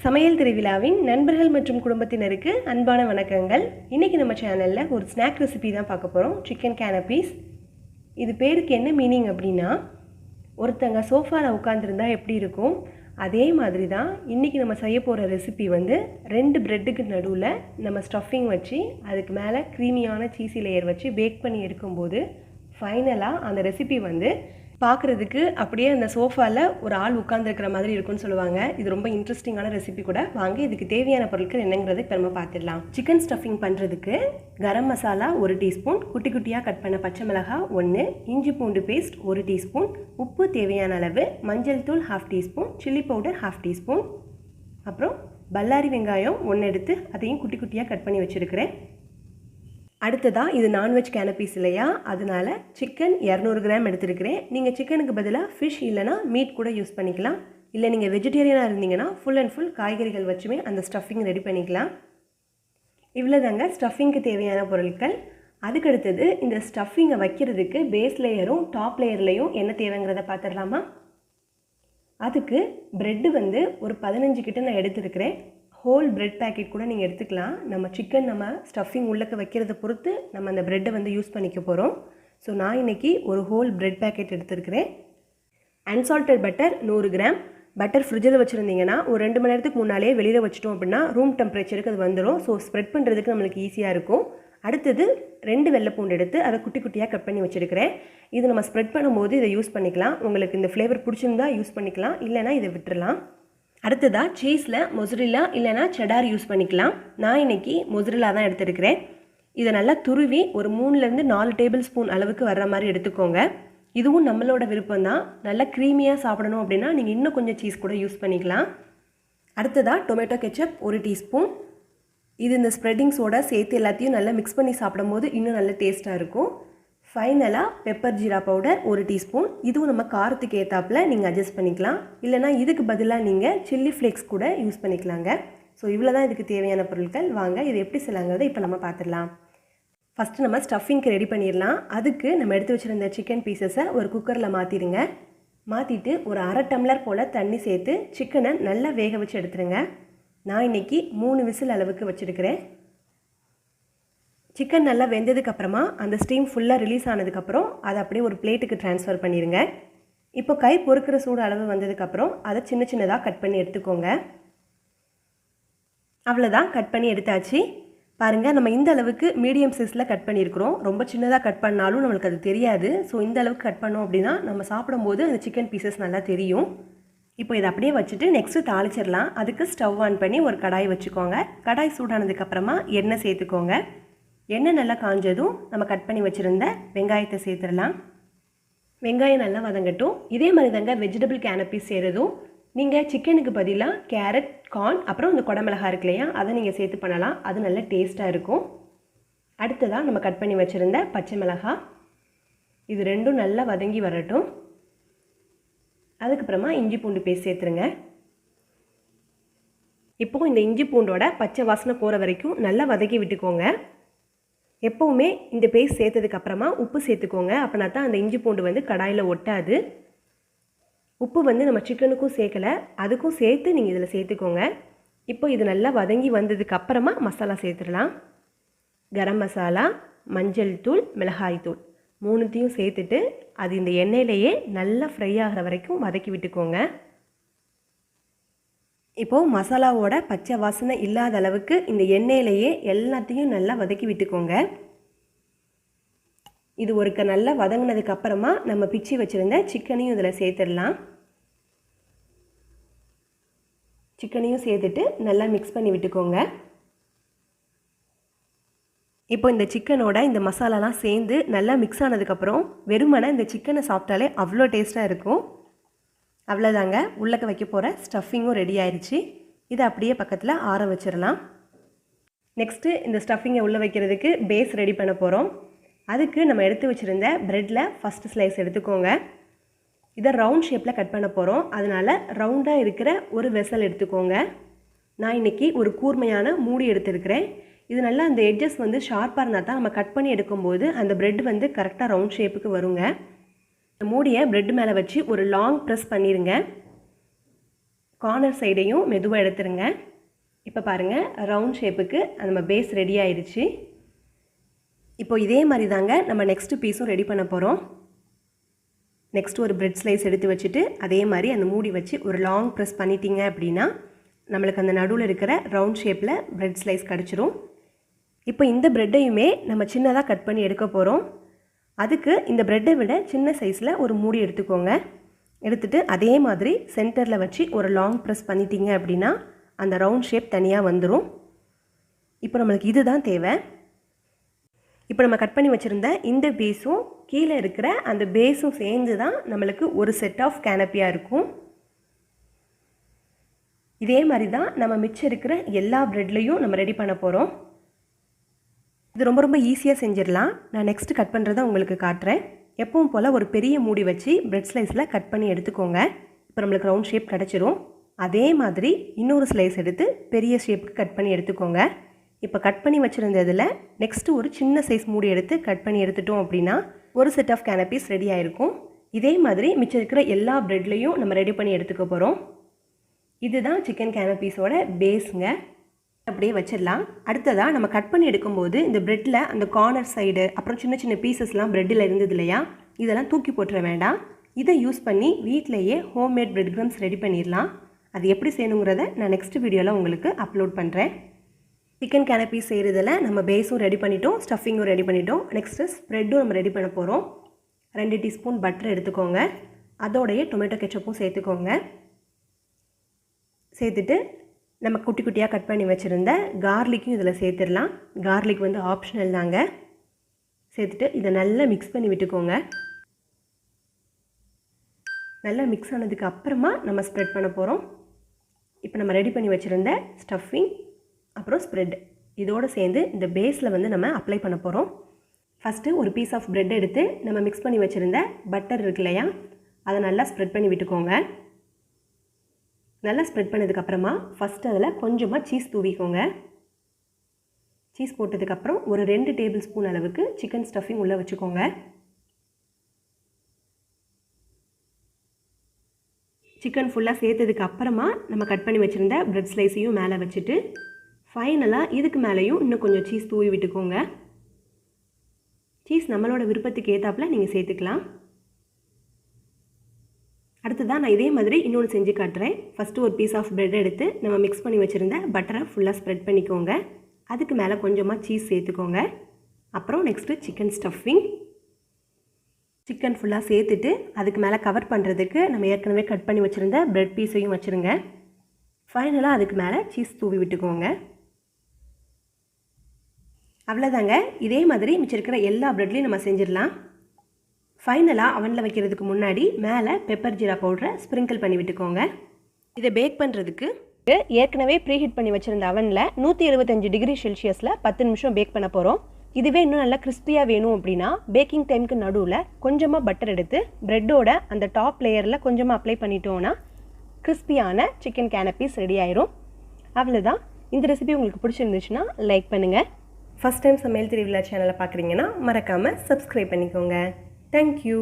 சமையல் திருவிழாவின் நண்பர்கள் மற்றும் குடும்பத்தினருக்கு அன்பான வணக்கங்கள். இன்றைக்கி நம்ம சேனலில் ஒரு ஸ்நாக் ரெசிபி தான் பார்க்க போகிறோம். சிக்கன் கேனபீஸ். இது பேருக்கு என்ன மீனிங் அப்படின்னா, ஒருத்தங்க சோஃபாவில் உட்காந்துருந்தா எப்படி இருக்கும் அதே மாதிரி தான் இன்றைக்கி நம்ம செய்ய போகிற ரெசிபி வந்து 2 ப்ரெட்டுக்கு நடுவில் நம்ம ஸ்டஃபிங் வச்சு அதுக்கு மேலே க்ரீமியான சீஸி லேயர் வச்சு பேக் பண்ணி எடுக்கும்போது ஃபைனலாக அந்த ரெசிபி வந்து பார்க்குறதுக்கு அப்படியே அந்த சோஃபாவில் ஒரு ஆள் உட்காந்துருக்கிற மாதிரி இருக்கும்னு சொல்லுவாங்க. இது ரொம்ப இன்ட்ரெஸ்டிங்கான ரெசிபி கூட. வாங்க இதுக்கு தேவையான பொருட்கள் என்னங்கிறது இப்போ நம்ம பார்த்துடலாம். சிக்கன் ஸ்டஃபிங் பண்ணுறதுக்கு கரம் மசாலா 1 டீஸ்பூன், குட்டி குட்டியாக கட் பண்ண பச்சை மிளகாய் 1, இஞ்சி பூண்டு பேஸ்ட் 1 டீஸ்பூன், உப்பு தேவையான அளவு, மஞ்சள் தூள் 1/2 டீஸ்பூன், சில்லி பவுடர் 1/2 டீஸ்பூன், அப்புறம் பல்லாரி வெங்காயம் 1 எடுத்து அதையும் குட்டி குட்டியாக கட் பண்ணி வச்சுருக்கிறேன். அடுத்ததாக இது நான்வெஜ் கேனபீஸ் இல்லையா, அதனால் சிக்கன் 200 கிராம் எடுத்துருக்கிறேன். நீங்கள் சிக்கனுக்கு பதிலாக ஃபிஷ் இல்லைனா மீட் கூட யூஸ் பண்ணிக்கலாம். இல்லை நீங்கள் வெஜிடேரியனாக இருந்தீங்கன்னா ஃபுல் அண்ட் ஃபுல் காய்கறிகள் வச்சுமே அந்த ஸ்டஃபிங் ரெடி பண்ணிக்கலாம். இவ்வளோதாங்க ஸ்டஃபிங்க்கு தேவையான பொருட்கள். அதுக்கடுத்தது இந்த ஸ்டஃபிங்கை வைக்கிறதுக்கு பேஸ் லேயரும் டாப் லேயர்லேயும் என்ன தேவைங்கிறத பார்த்துடலாமா. அதுக்கு ப்ரெட்டு வந்து ஒரு 15 கிட்ட நான் எடுத்துருக்கிறேன். ஹோல் ப்ரெட் பேக்கெட் கூட நீங்கள் எடுத்துக்கலாம். நம்ம சிக்கன் நம்ம ஸ்டஃபிங் உள்ளக்க வைக்கிறத பொறுத்து நம்ம அந்த ப்ரெட்டை வந்து யூஸ் பண்ணிக்க போகிறோம். ஸோ நான் இன்றைக்கி ஒரு ஹோல் ப்ரெட் பேக்கெட் எடுத்துருக்கிறேன். Unsalted butter 100 gram. பட்டர் ஃப்ரிட்ஜில் வச்சுருந்தீங்கன்னா ஒரு 2 மணி நேரத்துக்கு முன்னாலே வெளியில் வச்சிட்டோம் அப்படின்னா ரூம் டெம்பரேச்சருக்கு அது வந்துடும். ஸோ ஸ்ப்ரெட் பண்ணுறதுக்கு நம்மளுக்கு ஈஸியாக இருக்கும். அடுத்தது 2 வெள்ளை பூண்டு எடுத்து அதை குட்டி குட்டியாக கட் பண்ணி வச்சுருக்கிறேன். இது நம்ம ஸ்ப்ரெட் பண்ணும்போது இதை யூஸ் பண்ணிக்கலாம். உங்களுக்கு இந்த ஃப்ளேவர் பிடிச்சிருந்தா யூஸ் பண்ணிக்கலாம், இல்லைனா இதை விட்டுறலாம். அடுத்ததாக சீஸில் மொசரில்லா இல்லைனா செடார் யூஸ் பண்ணிக்கலாம். நான் இன்றைக்கி மொசரில்லா தான் எடுத்துருக்கிறேன். இதை நல்லா துருவி ஒரு 3லேருந்து 4 டேபிள் ஸ்பூன் அளவுக்கு வர்ற மாதிரி எடுத்துக்கோங்க. இதுவும் நம்மளோட விருப்பம் தான். நல்லா க்ரீமியாக சாப்பிடணும் அப்படின்னா நீங்கள் இன்னும் கொஞ்சம் சீஸ் கூட யூஸ் பண்ணிக்கலாம். அடுத்ததாக டொமேட்டோ கெச்சப் 1 டீஸ்பூன். இது இந்த ஸ்ப்ரெட்டிங்ஸோட சேர்த்து எல்லாத்தையும் நல்லா மிக்ஸ் பண்ணி சாப்பிடும்போது இன்னும் நல்ல டேஸ்ட்டாக இருக்கும். ஃபைனலாக பெப்பர் ஜீரா பவுடர் 1 டீஸ்பூன். இதுவும் நம்ம காரத்துக்கு ஏற்றாப்பில் நீங்கள் அட்ஜஸ்ட் பண்ணிக்கலாம். இல்லைனா இதுக்கு பதிலாக நீங்கள் சில்லி ஃப்ளேக்ஸ் கூட யூஸ் பண்ணிக்கலாங்க. ஸோ இவ்வளோ தான் இதுக்கு தேவையான பொருட்கள். வாங்க இது எப்படி செய்யலாங்கிறத இப்போ நம்ம பார்த்துடலாம். ஃபஸ்ட்டு நம்ம ஸ்டஃபிங்க்கு ரெடி பண்ணிடலாம். அதுக்கு நம்ம எடுத்து வச்சுருந்த சிக்கன் பீசஸை ஒரு குக்கரில் மாற்றிடுங்க. மாற்றிட்டு ஒரு 1/2 டம்ளர் போல் தண்ணி சேர்த்து சிக்கனை நல்லா வேக வச்சு எடுத்துருங்க. நான் இன்றைக்கி 3 விசில் அளவுக்கு வச்சுருக்கிறேன். சிக்கன் நல்லா வெந்ததுக்கப்புறமா அந்த ஸ்டீம் ஃபுல்லாக ரிலீஸ் ஆனதுக்கப்புறம் அதை அப்படியே ஒரு பிளேட்டுக்கு ட்ரான்ஸ்ஃபர் பண்ணிடுங்க. இப்போ கை பொறுக்கிற சூடு அளவு வந்ததுக்கப்புறம் அதை சின்ன சின்னதாக கட் பண்ணி எடுத்துக்கோங்க. அவ்வளோதான், கட் பண்ணி எடுத்தாச்சு. பாருங்கள், நம்ம இந்த அளவுக்கு மீடியம் சைஸில் கட் பண்ணியிருக்கிறோம். ரொம்ப சின்னதாக கட் பண்ணாலும் நம்மளுக்கு அது தெரியாது. ஸோ இந்த அளவுக்கு கட் பண்ணோம் அப்படின்னா நம்ம சாப்பிடும்போது அந்த சிக்கன் பீசஸ் நல்லா தெரியும். இப்போ இதை அப்படியே வச்சுட்டு நெக்ஸ்ட்டு தாளிச்சிடலாம். அதுக்கு ஸ்டவ் ஆன் பண்ணி ஒரு கடாய் வச்சுக்கோங்க. கடாய் சூடானதுக்கப்புறமா எண்ணெய் சேர்த்துக்கோங்க. எண்ணெய் நல்லா காஞ்சதும் நம்ம கட் பண்ணி வச்சுருந்த வெங்காயத்தை சேர்த்துடலாம். வெங்காயம் நல்லா வதங்கட்டும். இதே மாதிரி தாங்க வெஜிடபிள் கேனபீஸ் செய்கிறதும். நீங்கள் சிக்கனுக்கு பதிலாக கேரட், கார்ன், அப்புறம் இந்த குடமிளகாய் இருக்கு இல்லையா, அதை நீங்கள் சேர்த்து பண்ணலாம். அது நல்ல டேஸ்ட்டாக இருக்கும். அடுத்ததாக நம்ம கட் பண்ணி வச்சுருந்த பச்சை மிளகாய், இது 2ம் நல்லா வதங்கி வரட்டும். அதுக்கப்புறமா இஞ்சி பூண்டு பேஸ்ட் சேர்த்துருங்க. இப்போது இந்த இஞ்சி பூண்டோட பச்சை வாசனை போகிற வரைக்கும் நல்லா வதக்கி விட்டுக்கோங்க. எப்போவுமே இந்த பேஸ்ட் சேர்த்ததுக்கப்புறமா உப்பு சேர்த்துக்கோங்க. அப்படின்னா தான் அந்த இஞ்சி பூண்டு வந்து கடாயில் ஒட்டாது. உப்பு வந்து நம்ம சிக்கனுக்கும் சேர்க்கலை, அதுக்கும் சேர்த்து நீங்கள் இதில் சேர்த்துக்கோங்க. இப்போ இது நல்லா வதங்கி வந்ததுக்கப்புறமா மசாலா சேர்த்துடலாம். கரம் மசாலா, மஞ்சள் தூள், மிளகாய் தூள் 3த்தையும் சேர்த்துட்டு அது இந்த எண்ணெயிலேயே நல்லா ஃப்ரை ஆகிற வரைக்கும் வதக்கி விட்டுக்கோங்க. இப்போது மசாலாவோட பச்சை வாசனை இல்லாத அளவுக்கு இந்த எண்ணெயிலேயே எல்லாத்தையும் நல்லா வதக்கி விட்டுக்கோங்க. இது ஒருக்க நல்லா வதங்கினதுக்கப்புறமா நம்ம பிச்சு வச்சுருந்த சிக்கனையும் இதில் சேர்த்துடலாம். சிக்கனையும் சேர்த்துட்டு நல்லா மிக்ஸ் பண்ணி விட்டுக்கோங்க. இப்போ இந்த சிக்கனோட இந்த மசாலாலாம் சேர்ந்து நல்லா மிக்ஸ் ஆனதுக்கப்புறம் வெறுமனே இந்த சிக்கனை சாப்பிட்டாலே அவ்வளோ டேஸ்ட்டாக இருக்கும். அவ்வளோதாங்க, உள்ளக்க வைக்க போகிற ஸ்டஃபிங்கும் ரெடி ஆயிடுச்சு. இதை அப்படியே பக்கத்தில் ஆற வச்சிடலாம். நெக்ஸ்ட்டு இந்த ஸ்டஃபிங்கை உள்ளே வைக்கிறதுக்கு பேஸ் ரெடி பண்ண போகிறோம். அதுக்கு நம்ம எடுத்து வச்சுருந்த ப்ரெட்டில் ஃபஸ்ட்டு ஸ்லைஸ் எடுத்துக்கோங்க. இதை ரவுண்ட் ஷேப்பில் கட் பண்ண போகிறோம். அதனால் ரவுண்டாக இருக்கிற ஒரு வெசல் எடுத்துக்கோங்க. நான் இன்றைக்கி ஒரு கூர்மையான மூடி எடுத்துருக்கிறேன். இது நல்லா அந்த எட்ஜஸ் வந்து ஷார்ப்பாக இருந்தால் தான் நம்ம கட் பண்ணி எடுக்கும்போது அந்த ப்ரெட் வந்து கரெக்டாக ரவுண்ட் ஷேப்புக்கு வருங்க. மூடியை ப்ரெட் மேலே வச்சு ஒரு லாங் ப்ரெஸ் பண்ணிடுங்க. கார்னர் சைடையும் மெதுவாக எடுத்துருங்க. இப்போ பாருங்கள், ரவுண்ட் ஷேப்புக்கு நம்ம பேஸ் ரெடி ஆயிடுச்சு. இப்போ இதே மாதிரி தாங்க நம்ம நெக்ஸ்ட்டு பீஸும் ரெடி பண்ண போகிறோம். நெக்ஸ்ட்டு ஒரு பிரெட் ஸ்லைஸ் எடுத்து வச்சுட்டு அதே மாதிரி அந்த மூடி வச்சு ஒரு லாங் ப்ரெஸ் பண்ணிட்டீங்க அப்படின்னா நம்மளுக்கு அந்த நடுவில் இருக்கிற ரவுண்ட் ஷேப்பில் பிரெட் ஸ்லைஸ் கிடச்சிரும். இப்போ இந்த ப்ரெட்டையுமே நம்ம சின்னதாக கட் பண்ணி எடுக்க போகிறோம். அதுக்கு இந்த ப்ரெட்டை விட சின்ன சைஸில் ஒரு மூடி எடுத்துக்கோங்க. எடுத்துகிட்டு அதே மாதிரி சென்டரில் வச்சு ஒரு லாங் ப்ரெஸ் பண்ணிட்டீங்க அப்படின்னா அந்த ரவுண்ட் ஷேப் தனியாக வந்துடும். இப்போ நம்மளுக்கு இதுதான் தேவை. இப்போ நம்ம கட் பண்ணி வச்சுருந்த இந்த பீஸும் கீழே இருக்கிற அந்த பேஸும் சேர்ந்து தான் நம்மளுக்கு ஒரு செட் ஆஃப் கேனப்பியாக இருக்கும். இதே மாதிரி தான் நம்ம மிச்சம் இருக்கிற எல்லா ப்ரெட்லேயும் நம்ம ரெடி பண்ண போகிறோம். இது ரொம்ப ரொம்ப ஈஸியாக செஞ்சிடலாம். நான் நெக்ஸ்ட்டு கட் பண்ணுறதை உங்களுக்கு காட்டுறேன். எப்பவும் போல் ஒரு பெரிய மூடி வச்சு பிரெட் ஸ்லைஸில் கட் பண்ணி எடுத்துக்கோங்க. இப்போ நம்மளுக்கு ரவுண்ட் ஷேப் கிடச்சிரும். அதே மாதிரி இன்னொரு ஸ்லைஸ் எடுத்து பெரிய ஷேப்புக்கு கட் பண்ணி எடுத்துக்கோங்க. இப்போ கட் பண்ணி வச்சுருந்ததில் நெக்ஸ்ட்டு ஒரு சின்ன சைஸ் மூடி எடுத்து கட் பண்ணி எடுத்துட்டோம் அப்படின்னா ஒரு செட் ஆஃப் கேனப்பீஸ் ரெடி ஆகிருக்கும். இதே மாதிரி மிச்சம் இருக்கிற எல்லா ப்ரெட்லேயும் நம்ம ரெடி பண்ணி எடுத்துக்க போகிறோம். இதுதான் சிக்கன் கேனப்பீஸோட பேஸுங்க. அப்படியே வச்சிடலாம். அடுத்ததாக நம்ம கட் பண்ணி எடுக்கும்போது இந்த ப்ரெட்டில் அந்த கார்னர் சைடு அப்புறம் சின்ன சின்ன பீசஸ்லாம் ப்ரெட்டில் இருந்தது இல்லையா, இதெல்லாம் தூக்கி போட்டுற வேண்டாம். இதை யூஸ் பண்ணி வீட்டிலையே ஹோம்மேட் பிரெட் க்ரம்ஸ் ரெடி பண்ணிடலாம். அது எப்படி செய்யணுங்கிறத நான் நெக்ஸ்ட் வீடியோவில் உங்களுக்கு அப்லோட் பண்ணுறேன். சிக்கன் கேனப்பீஸ் செய்கிறதில் நம்ம பேஸும் ரெடி பண்ணிட்டோம், ஸ்டஃபிங்கும் ரெடி பண்ணிட்டோம். நெக்ஸ்ட்டு ஸ்ப்ரெட்டும் நம்ம ரெடி பண்ண போகிறோம். 2 டீஸ்பூன் பட்டர் எடுத்துக்கோங்க. அதோடைய டொமேட்டோ கெச்சப்பும் சேர்த்துக்கோங்க. சேர்த்துட்டு நம்ம குட்டி குட்டியாக கட் பண்ணி வச்சுருந்த கார்லிக்கும் இதில் சேர்த்துடலாம். கார்லிக் வந்து ஆப்ஷனல் தாங்க. சேர்த்துட்டு இதை நல்லா மிக்ஸ் பண்ணி விட்டுக்கோங்க. நல்லா மிக்ஸ் ஆனதுக்கு அப்புறமா நம்ம ஸ்ப்ரெட் பண்ண போகிறோம். இப்போ நம்ம ரெடி பண்ணி வச்சுருந்த ஸ்டஃபிங் அப்புறம் ஸ்ப்ரெட் இதோடு சேர்ந்து இந்த பேஸில் வந்து நம்ம அப்ளை பண்ண போகிறோம். ஃபஸ்ட்டு ஒரு பீஸ் ஆஃப் ப்ரெட் எடுத்து நம்ம மிக்ஸ் பண்ணி வச்சுருந்த பட்டர் இருக்கு இல்லையா, அதை நல்லா ஸ்ப்ரெட் பண்ணி விட்டுக்கோங்க. நல்லா ஸ்ப்ரெட் பண்ணதுக்கப்புறமா ஃபஸ்ட்டு அதில் கொஞ்சமாக சீஸ் தூவிக்கோங்க. சீஸ் போட்டதுக்கப்புறம் ஒரு 2 டேபிள் ஸ்பூன் அளவுக்கு சிக்கன் ஸ்டஃபிங் உள்ளே வச்சுக்கோங்க. சிக்கன் ஃபுல்லாக சேர்த்ததுக்கு அப்புறமா நம்ம கட் பண்ணி வச்சுருந்த ப்ரெட் ஸ்லைஸையும் மேலே வச்சுட்டு ஃபைனலாக இதுக்கு மேலேயும் இன்னும் கொஞ்சம் சீஸ் தூவி விட்டுக்கோங்க. சீஸ் நம்மளோட விருப்பத்துக்கு ஏற்றாப்பில் நீங்கள் சேர்த்துக்கலாம். அடுத்ததான் நான் இதே மாதிரி இன்னொன்று செஞ்சு காட்டுறேன். ஃபஸ்ட்டு ஒரு பீஸ் ஆஃப் ப்ரெட் எடுத்து நம்ம மிக்ஸ் பண்ணி வச்சுருந்த பட்டரை ஃபுல்லாக ஸ்ப்ரெட் பண்ணிக்கோங்க. அதுக்கு மேலே கொஞ்சமாக சீஸ் சேர்த்துக்கோங்க. அப்புறம் நெக்ஸ்ட்டு சிக்கன் ஸ்டஃபிங். சிக்கன் ஃபுல்லாக சேர்த்துட்டு அதுக்கு மேலே கவர் பண்ணுறதுக்கு நம்ம ஏற்கனவே கட் பண்ணி வச்சுருந்த ப்ரெட் பீஸையும் வச்சுருங்க. ஃபைனலாக அதுக்கு மேலே சீஸ் தூவி விட்டுக்கோங்க. அவ்வளோதாங்க. இதே மாதிரி மிச்சம் இருக்கிற எல்லா ப்ரெட்லையும் நம்ம செஞ்சிடலாம். ஃபைனலாக அவனில் வைக்கிறதுக்கு முன்னாடி மேலே பெப்பர் ஜீரா பவுடரை ஸ்ப்ரிங்கிள் பண்ணி விட்டுக்கோங்க. இதை பேக் பண்ணுறதுக்கு ஏற்கனவே ப்ரீஹீட் பண்ணி வச்சுருந்த அவனில் 175 டிகிரி செல்சியஸில் 10 நிமிஷம் பேக் பண்ண போகிறோம். இதுவே இன்னும் நல்லா கிறிஸ்பியாக வேணும் அப்படின்னா பேக்கிங் டைமுக்கு நடுவில் கொஞ்சமாக பட்டர் எடுத்து ப்ரெட்டோட அந்த டாப் லேயரில் கொஞ்சமாக அப்ளை பண்ணிட்டோன்னா கிறிஸ்பியான சிக்கன் கேனப்பீஸ் ரெடி ஆயிரும். அவ்வளோதான். இந்த ரெசிபி உங்களுக்கு பிடிச்சிருந்துச்சுன்னா லைக் பண்ணுங்கள். ஃபஸ்ட் டைம் சமையல் திருவிழா சேனலை பார்க்குறீங்கன்னா மறக்காமல் சப்ஸ்கிரைப் பண்ணிக்கோங்க. தேங்க்யூ.